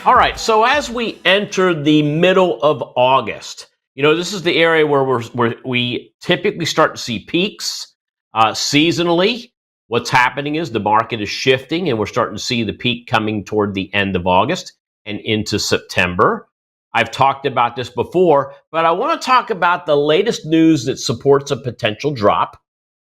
All right, so as we enter the middle of August, this is the area where we typically start to see peaks seasonally. What's happening is the market is shifting, and we're starting to see the peak coming toward the end of August and into September. I've talked about this before, but I want to talk about the latest news that supports a potential drop,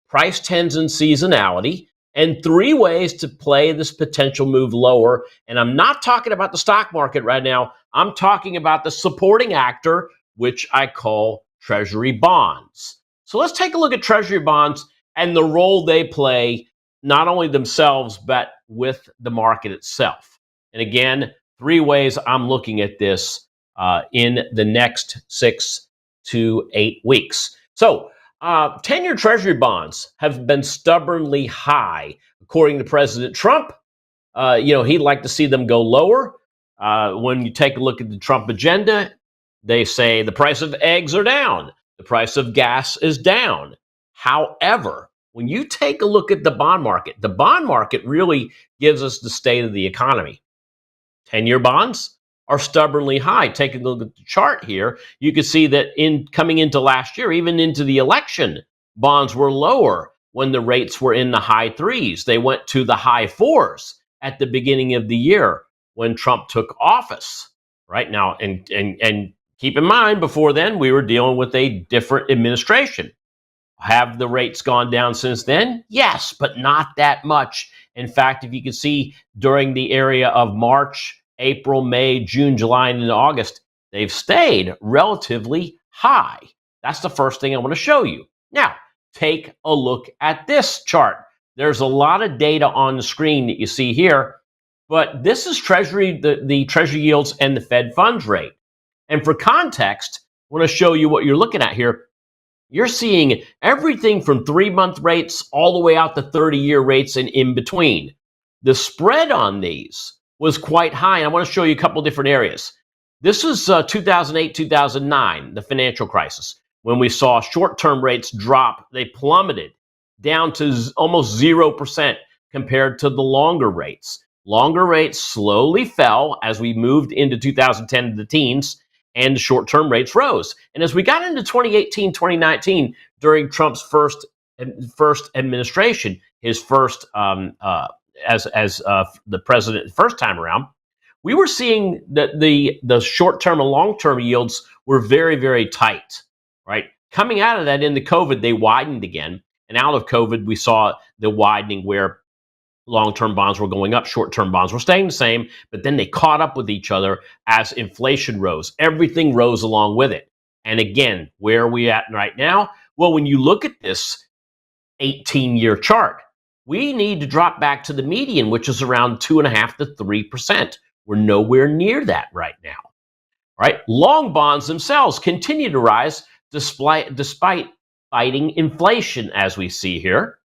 price trends and seasonality, and three ways to play this potential move lower. And I'm not talking about the stock market right now. I'm talking about the supporting actor, which I call Treasury bonds. So let's take a look at Treasury bonds and the role they play, not only themselves, but with the market itself. And again, three ways I'm looking at this in the next 6 to 8 weeks. So 10-year Treasury bonds have been stubbornly high, according to President Trump. He'd like to see them go lower. When you take a look at the Trump agenda, they say the price of eggs are down, the price of gas is down. However, when you take a look at the bond market really gives us the state of the economy. 10-year bonds are stubbornly high. Taking a look at the chart here, you can see that coming into last year, even into the election, bonds were lower when the rates were in the high threes. They went to the high fours at the beginning of the year when Trump took office. Right now, and keep in mind, before then, we were dealing with a different administration. Have the rates gone down since then? Yes, but not that much. In fact, if you can see during the area of March, April, May, June, July, and into August, they've stayed relatively high. That's the first thing I want to show you. Now, take a look at this chart. There's a lot of data on the screen that you see here, but this is Treasury, the Treasury yields and the Fed funds rate. And for context, I want to show you what you're looking at here. You're seeing everything from 3-month rates all the way out to 30-year rates and in between. The spread on these was quite high, and I want to show you a couple different areas. This is 2008, 2009, the financial crisis, when we saw short-term rates drop. They plummeted down to almost 0% compared to the longer rates. Longer rates slowly fell as we moved into 2010 to the teens, and short-term rates rose. And as we got into 2018, 2019, during Trump's first administration, his first as the president the first time around, we were seeing that the short-term and long-term yields were very, very tight, right? Coming out of that into COVID, they widened again. And out of COVID, we saw the widening where long-term bonds were going up, short-term bonds were staying the same, but then they caught up with each other as inflation rose. Everything rose along with it. And again, where are we at right now? Well, when you look at this 18-year chart, we need to drop back to the median, which is around 2.5% to 3%. We're nowhere near that right now. Right? Long bonds themselves continue to rise despite fighting inflation, as we see here.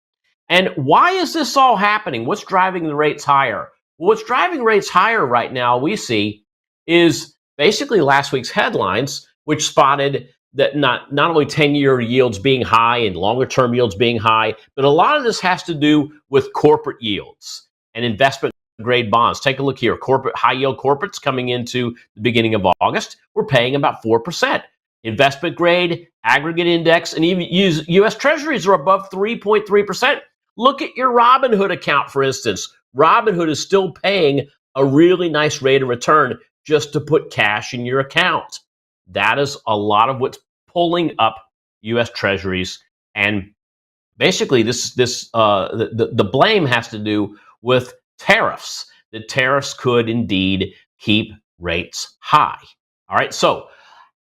And why is this all happening? What's driving the rates higher? Well, what's driving rates higher right now, we see, is basically last week's headlines, which spotted that not only 10-year yields being high and longer-term yields being high, but a lot of this has to do with corporate yields and investment-grade bonds. Take a look here. High-yield corporates coming into the beginning of August, we're paying about 4%. Investment grade, aggregate index, and even U.S. Treasuries are above 3.3%. Look at your Robinhood account, for instance. Robinhood is still paying a really nice rate of return just to put cash in your account. That is a lot of what's pulling up U.S. Treasuries, and basically, the blame has to do with tariffs. The tariffs could indeed keep rates high. All right, so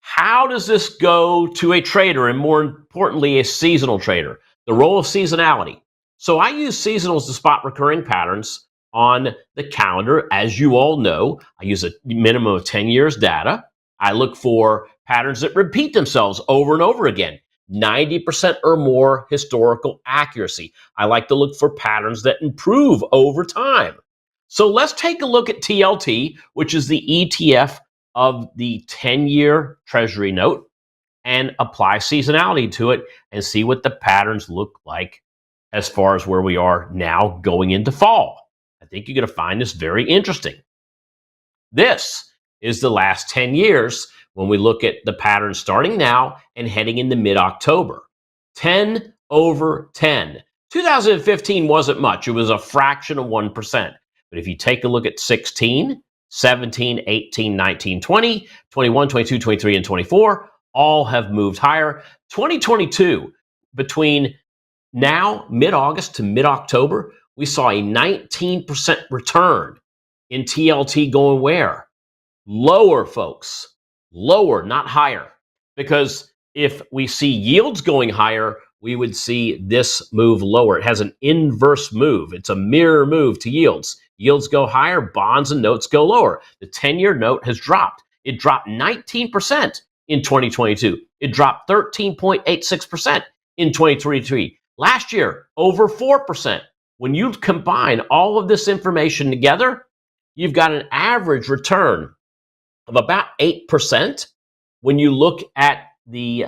how does this go to a trader, and more importantly, a seasonal trader? The role of seasonality. So I use seasonals to spot recurring patterns on the calendar. As you all know, I use a minimum of 10 years data. I look for patterns that repeat themselves over and over again. 90% or more historical accuracy. I like to look for patterns that improve over time. So let's take a look at TLT, which is the ETF of the 10-year Treasury note, and apply seasonality to it and see what the patterns look like as far as where we are now going into fall. I think you're going to find this very interesting. This is the last 10 years when we look at the pattern starting now and heading into mid-October. 10 over 10. 2015 wasn't much. It was a fraction of 1%. But if you take a look at 16, 17, 18, 19, 20, 21, 22, 23, and 24, all have moved higher. 2022, between now, mid-August to mid-October, we saw a 19% return in TLT going where? Lower, folks. Lower, not higher. Because if we see yields going higher, we would see this move lower. It has an inverse move. It's a mirror move to yields. Yields go higher, bonds and notes go lower. The 10-year note has dropped. It dropped 19% in 2022. It dropped 13.86% in 2023. Last year, over 4%. When you combine all of this information together, you've got an average return of about 8%. When you look at the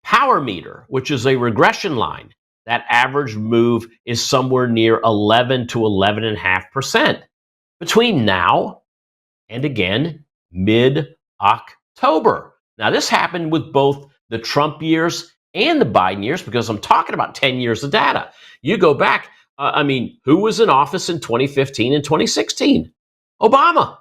power meter, which is a regression line, that average move is somewhere near 11 to 11.5% between now and again mid-October. Now, this happened with both the Trump years and the Biden years because I'm talking about 10 years of data. You go back, who was in office in 2015 and 2016? Obama.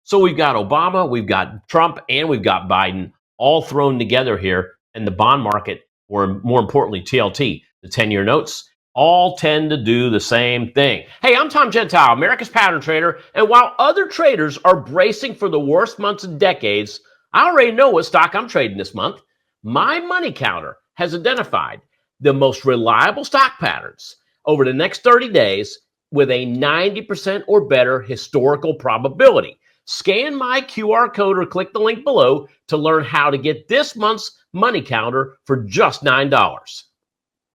So we've got Obama, we've got Trump, and we've got Biden all thrown together here. And the bond market, or more importantly, TLT, the 10-year notes, all tend to do the same thing. Hey, I'm Tom Gentile, America's pattern trader. And while other traders are bracing for the worst months in decades, I already know what stock I'm trading this month. My money counter has identified the most reliable stock patterns over the next 30 days with a 90% or better historical probability. Scan my QR code or click the link below to learn how to get this month's money counter for just $9.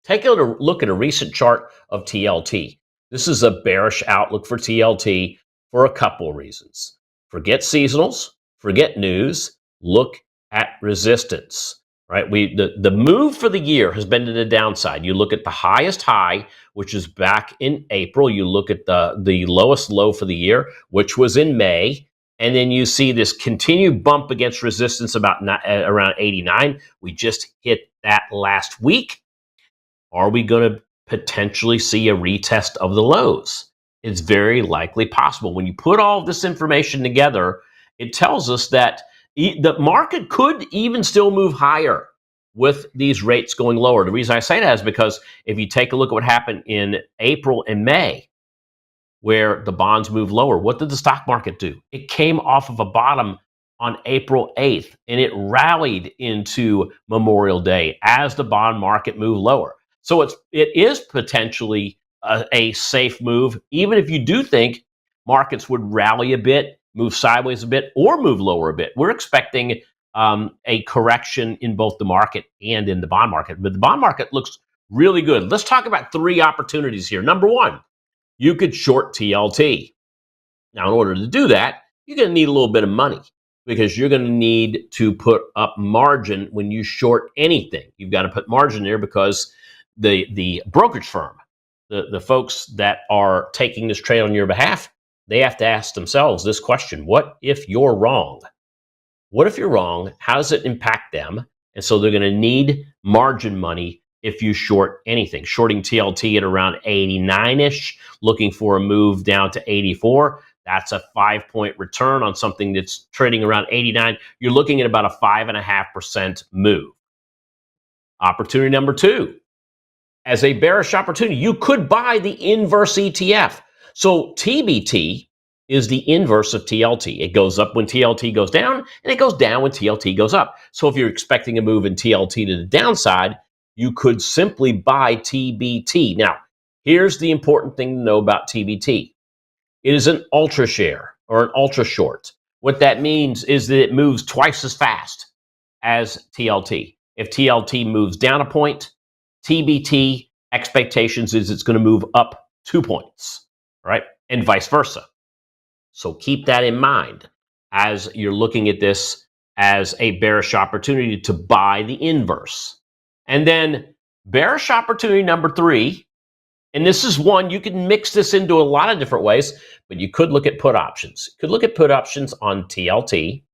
Take a look at a recent chart of TLT. This is a bearish outlook for TLT for a couple of reasons. Forget seasonals, forget news, look at resistance. Right? The move for the year has been to the downside. You look at the highest high, which is back in April. You look at the lowest low for the year, which was in May. And then you see this continued bump against resistance around 89. We just hit that last week. Are we going to potentially see a retest of the lows? It's very likely possible. When you put all of this information together, it tells us that the market could even still move higher with these rates going lower. The reason I say that is because if you take a look at what happened in April and May, where the bonds moved lower, what did the stock market do? It came off of a bottom on April 8th, and it rallied into Memorial Day as the bond market moved lower. So it is potentially a safe move, even if you do think markets would rally a bit, move sideways a bit, or move lower a bit. We're expecting a correction in both the market and in the bond market, but the bond market looks really good. Let's talk about three opportunities here. Number one, you could short TLT. Now, in order to do that, you're going to need a little bit of money because you're going to need to put up margin when you short anything. You've got to put margin there because the brokerage firm, the folks that are taking this trade on your behalf, they have to ask themselves this question: what if you're wrong? What if you're wrong? How does it impact them? And so they're going to need margin money if you short anything. Shorting TLT at around 89-ish, looking for a move down to 84. That's a 5-point return on something that's trading around 89. You're looking at about a 5.5% move. Opportunity number two, as a bearish opportunity, you could buy the inverse ETF. So TBT is the inverse of TLT. It goes up when TLT goes down, and it goes down when TLT goes up. So if you're expecting a move in TLT to the downside, you could simply buy TBT. Now, here's the important thing to know about TBT. It is an ultra share or an ultra short. What that means is that it moves twice as fast as TLT. If TLT moves down a point, TBT expectations is it's going to move up 2 points, right? And vice versa. So keep that in mind as you're looking at this as a bearish opportunity to buy the inverse. And then bearish opportunity number three And this is one, you can mix this into a lot of different ways, but you could look at put options. You could look at put options on TLT.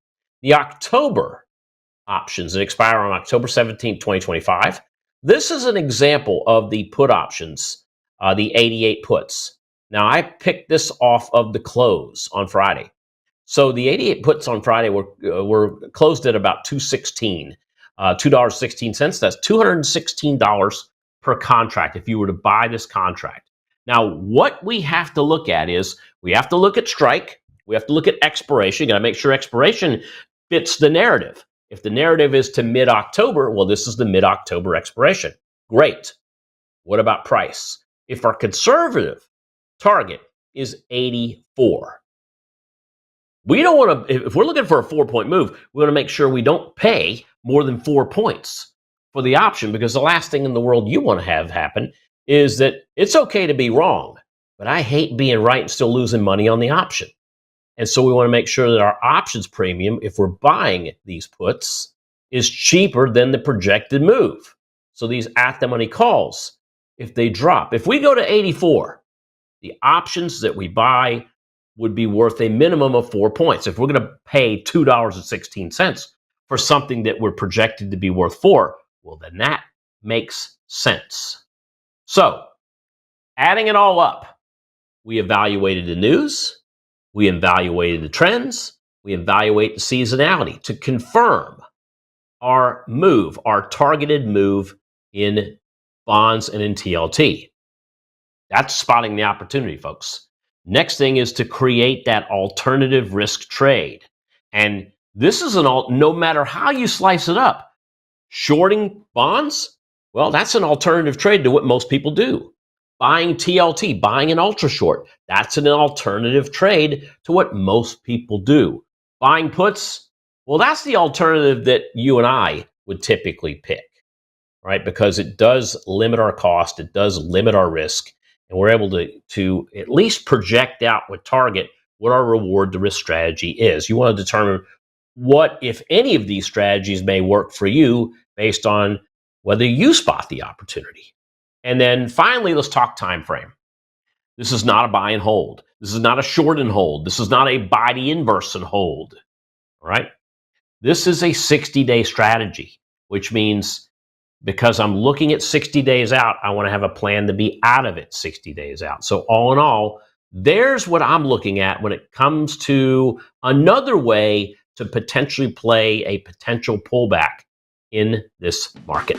The October options that expire on October 17th, 2025. This is an example of the put options, the 88 puts. Now, I picked this off of the close on Friday. So the 88 puts on Friday were closed at about $2.16, $2.16. That's $216 per contract if you were to buy this contract. Now, what we have to look at is we have to look at strike. We have to look at expiration. You got to make sure expiration fits the narrative. If the narrative is to mid-October, well, this is the mid-October expiration. Great. What about price? If our conservative target is 84, we don't want to, if we're looking for a 4-point move, we want to make sure we don't pay more than 4 points for the option, because the last thing in the world you want to have happen is that it's okay to be wrong, but I hate being right and still losing money on the option. And so we want to make sure that our options premium, if we're buying these puts, is cheaper than the projected move. So these at-the-money calls, if they drop, if we go to 84, the options that we buy would be worth a minimum of 4 points. If we're going to pay $2.16 for something that we're projected to be worth 4, well, then that makes sense. So, adding it all up, we evaluated the news, we evaluated the trends, we evaluate the seasonality to confirm our move, our targeted move in bonds and in TLT. That's spotting the opportunity, folks. Next thing is to create that alternative risk trade. And this is no matter how you slice it up, shorting bonds, well, that's an alternative trade to what most people do. Buying TLT, buying an ultra short, that's an alternative trade to what most people do. Buying puts, well, that's the alternative that you and I would typically pick, right? Because it does limit our cost, it does limit our risk, and we're able to at least project out with target what our reward to risk strategy is. You want to determine what, if any, of these strategies may work for you based on whether you spot the opportunity. And then finally, let's talk time frame. This is not a buy and hold. This is not a short and hold. This is not a buy the inverse and hold. All right? This is a 60-day strategy, which means because I'm looking at 60 days out, I want to have a plan to be out of it 60 days out. So all in all, there's what I'm looking at when it comes to another way to potentially play a potential pullback in this market.